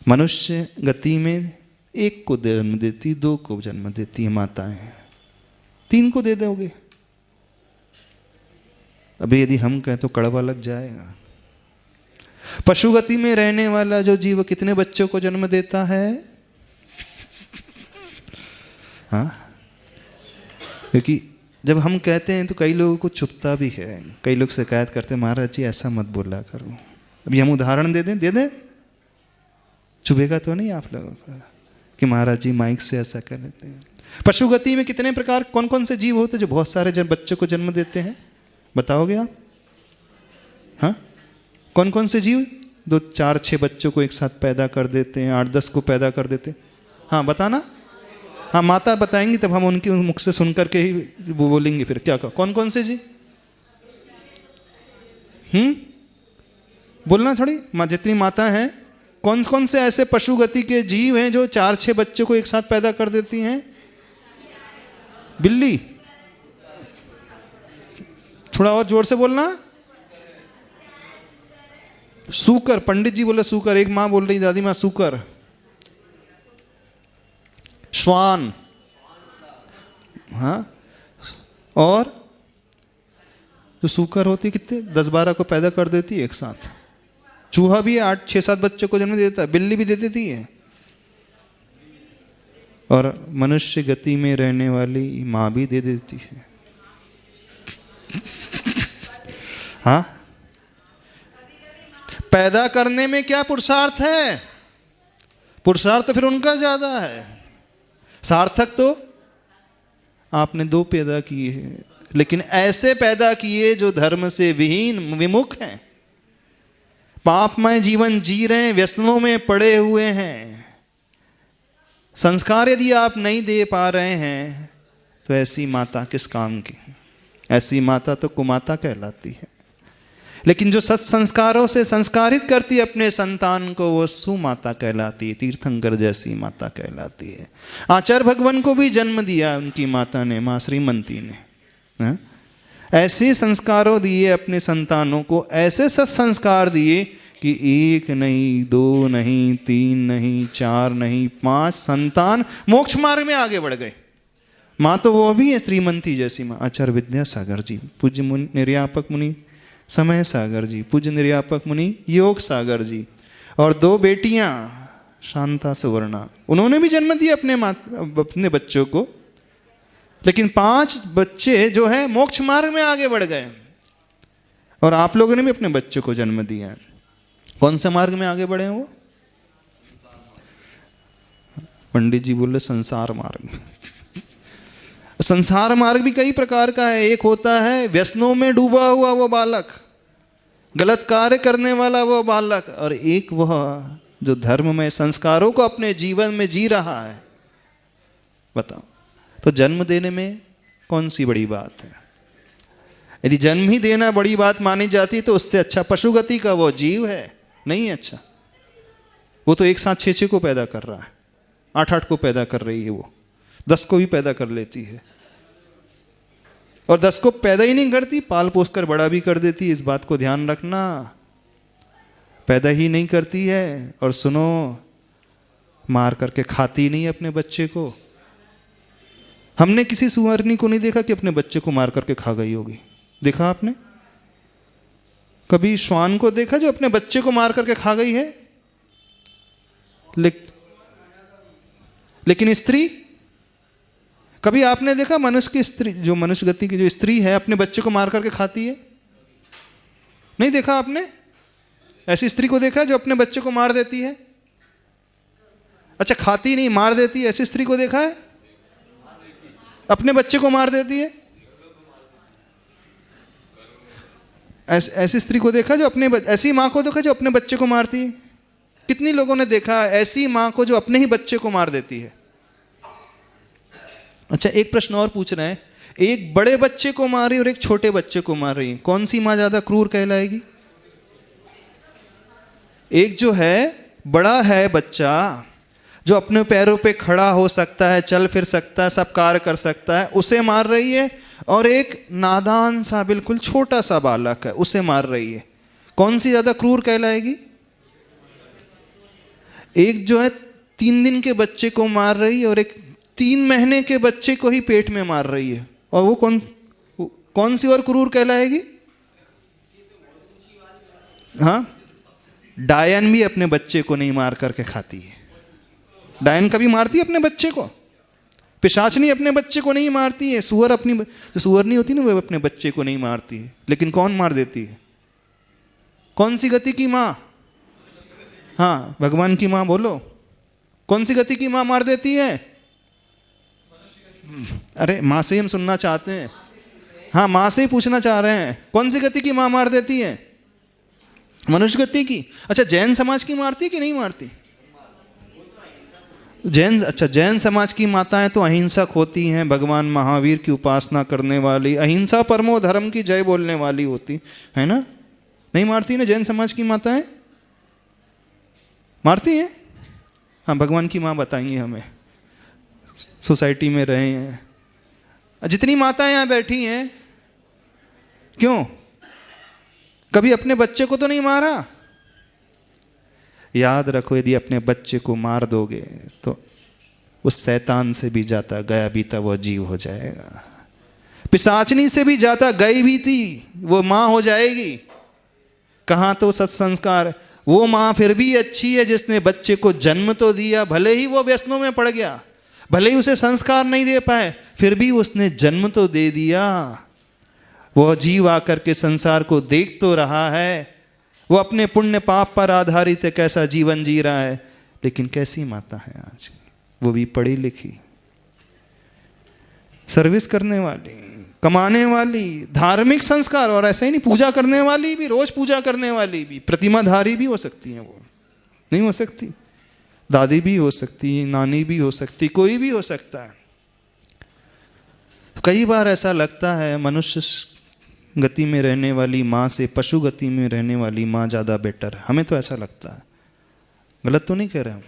मनुष्य गति में एक को जन्म देती, दो को जन्म देती है माताएं, तीन को दे दोगे। अभी यदि हम कहें तो कड़वा लग जाएगा। पशु गति में रहने वाला जो जीव कितने बच्चों को जन्म देता है? हाँ, क्योंकि जब हम कहते हैं तो कई लोगों को चुभता भी है, कई लोग शिकायत करते हैं महाराज जी ऐसा मत बोला करो। अभी हम उदाहरण दे दें, चुभेगा तो नहीं आप लोगों को कि महाराज जी माइक से ऐसा कर लेते हैं। पशु गति में कितने प्रकार कौन कौन से जीव होते हैं जो बहुत सारे बच्चों को जन्म देते हैं? बताओगे आप? हाँ, कौन कौन से जीव 2, 4, 6 बच्चों को एक साथ पैदा कर देते हैं, 8, 10 को पैदा कर देते हैं? हाँ बताना। हाँ माता बताएंगी तब हम उनके मुख से सुन करके ही वो बोलेंगे फिर क्या कौन कौन से जी। बोलना थोड़ी। जितनी माता हैं, कौन कौन से ऐसे पशु गति के जीव हैं जो 4-6 बच्चों को एक साथ पैदा कर देती हैं? बिल्ली, थोड़ा और जोर से बोलना। सूकर, पंडित जी बोले सूकर, एक माँ बोल रही दादी माँ सूकर। श्वान, हाँ, और जो सूकर होती कितने 10-12 को पैदा कर देती है एक साथ। चूहा भी 8-6-7 बच्चों को जन्म देता है, बिल्ली भी दे देती है। और मनुष्य गति में रहने वाली माँ भी दे देती है। हाँ, पैदा करने में क्या पुरुषार्थ है? पुरुषार्थ तो फिर उनका ज्यादा है। सार्थक तो आपने 2 पैदा किए हैं, लेकिन ऐसे पैदा किए जो धर्म से विहीन विमुख हैं, पापमय जीवन जी रहे हैं, व्यसनों में पड़े हुए हैं। संस्कार यदि आप नहीं दे पा रहे हैं तो ऐसी माता किस काम की? ऐसी माता तो कुमाता कहलाती है। लेकिन जो सत्संस्कारों से संस्कारित करती है अपने संतान को, वो सुमाता कहलाती है, तीर्थंकर जैसी माता कहलाती है। आचार्य भगवान को भी जन्म दिया उनकी माता ने, माँ श्रीमंती ने। ऐसे संस्कारों दिए अपने संतानों को, ऐसे सत्संस्कार दिए कि 1 नहीं, 2 नहीं, 3 नहीं, 4 नहीं, 5 संतान मोक्ष मार्ग में आगे बढ़ गए। माँ तो वो भी है श्रीमंती जैसी माँ, आचार्य विद्यासागर जी, पूज्य मुनि निर्यापक मुनि समय सागर जी, पूज्य निर्यापक मुनि योग सागर जी, और 2 बेटियां शांता सुवर्णा, उन्होंने भी जन्म दिया अपने बच्चों को। लेकिन 5 बच्चे जो है मोक्ष मार्ग में आगे बढ़ गए। और आप लोगों ने भी अपने बच्चों को जन्म दिया। कौन से मार्ग में आगे बढ़े हैं वो? पंडित जी बोले संसार मार्ग में। संसार मार्ग भी कई प्रकार का है। एक होता है व्यसनों में डूबा हुआ वो बालक, गलत कार्य करने वाला वो बालक, और एक वह जो धर्म में संस्कारों को अपने जीवन में जी रहा है। बताओ, तो जन्म देने में कौन सी बड़ी बात है? यदि जन्म ही देना बड़ी बात मानी जाती तो उससे अच्छा पशु गति का वो जीव है नहीं अच्छा। वो तो एक साथ 6-6 को पैदा कर रहा है, 8-8 को पैदा कर रही है, वो 10 को भी पैदा कर लेती है। और 10 को पैदा ही नहीं करती, पाल पोस कर बड़ा भी कर देती है। इस बात को ध्यान रखना, पैदा ही नहीं करती है। और सुनो, मार करके खाती नहीं अपने बच्चे को। हमने किसी सुअरनी को नहीं देखा कि अपने बच्चे को मार करके खा गई होगी। देखा आपने कभी श्वान को देखा जो अपने बच्चे को मार करके खा गई है? लेकिन स्त्री, कभी आपने देखा मनुष्य की स्त्री, जो मनुष्य गति की जो स्त्री है, अपने बच्चे को मार करके खाती है? नहीं देखा आपने? ऐसी स्त्री को देखा जो अपने बच्चे को मार देती है? अच्छा, खाती नहीं, मार देती है, ऐसी स्त्री को देखा है? अपने बच्चे को मार देती है? ऐसी स्त्री को देखा जो ऐसी माँ को देखा जो अपने बच्चे को मारती है? कितनी लोगों ने देखा ऐसी माँ को जो अपने ही बच्चे को मार देती है? अच्छा, एक प्रश्न और पूछ रहे हैं, एक बड़े बच्चे को मार रही और एक छोटे बच्चे को मार रही है, कौन सी माँ ज्यादा क्रूर कहलाएगी? एक जो है बड़ा है बच्चा, जो अपने पैरों पे खड़ा हो सकता है, चल फिर सकता है, सब कार्य कर सकता है, उसे मार रही है। और एक नादान सा बिल्कुल छोटा सा बालक है, उसे मार रही है। कौन सी ज्यादा क्रूर कहलाएगी? एक जो है 3 दिन के बच्चे को मार रही है और एक 3 महीने के बच्चे को ही पेट में मार रही है। और वो कौन सी और क्रूर कहलाएगी? हाँ, डायन भी अपने बच्चे को नहीं मार करके खाती है। डायन कभी मारती है अपने बच्चे को? पिशाचनी अपने बच्चे को नहीं मारती है। सुअर अपनी जो सुअर नहीं होती ना, वो अपने बच्चे को नहीं मारती है। लेकिन कौन मार देती है? कौन सी गति की माँ? हाँ, भगवान की माँ बोलो। कौन सी गति की माँ मार देती है? अरे माँ से ही हम सुनना चाहते हैं। हाँ, माँ से ही पूछना चाह रहे हैं, कौन सी गति की माँ मार देती है? मनुष्य गति की। अच्छा, जैन समाज की मारती है कि नहीं मारती? जैन समाज की माताएं तो अहिंसक होती हैं, भगवान महावीर की उपासना करने वाली, अहिंसा परमो धर्म की जय बोलने वाली होती है ना? नहीं मारती ना जैन समाज की माताएं? मारती हैं? हाँ, भगवान की माँ बताएंगी हमें। सोसाइटी में रहे हैं, जितनी माताएं यहाँ बैठी हैं, क्यों कभी अपने बच्चे को तो नहीं मारा? याद रखो, यदि अपने बच्चे को मार दोगे तो उस शैतान से भी जाता गया बीता वो जीव हो जाएगा। पिशाचनी से भी जाता गई बीती वो माँ हो जाएगी। कहाँ तो सत्संस्कार। वो माँ फिर भी अच्छी है जिसने बच्चे को जन्म तो दिया, भले ही वो व्यसनों में पड़ गया, भले ही उसे संस्कार नहीं दे पाए, फिर भी उसने जन्म तो दे दिया। वो जीव आकर के संसार को देख तो रहा है, वो अपने पुण्य पाप पर आधारित है, कैसा जीवन जी रहा है। लेकिन कैसी माता है आज, वो भी पढ़ी लिखी, सर्विस करने वाली, कमाने वाली, धार्मिक संस्कार, और ऐसा ही नहीं, पूजा करने वाली भी, रोज पूजा करने वाली भी, प्रतिमाधारी भी हो सकती है। वो नहीं हो सकती? दादी भी हो सकती, नानी भी हो सकती, कोई भी हो सकता है। तो कई बार ऐसा लगता है मनुष्य गति में रहने वाली माँ से पशु गति में रहने वाली माँ ज़्यादा बेटर है। हमें तो ऐसा लगता है। गलत तो नहीं कह रहे हम?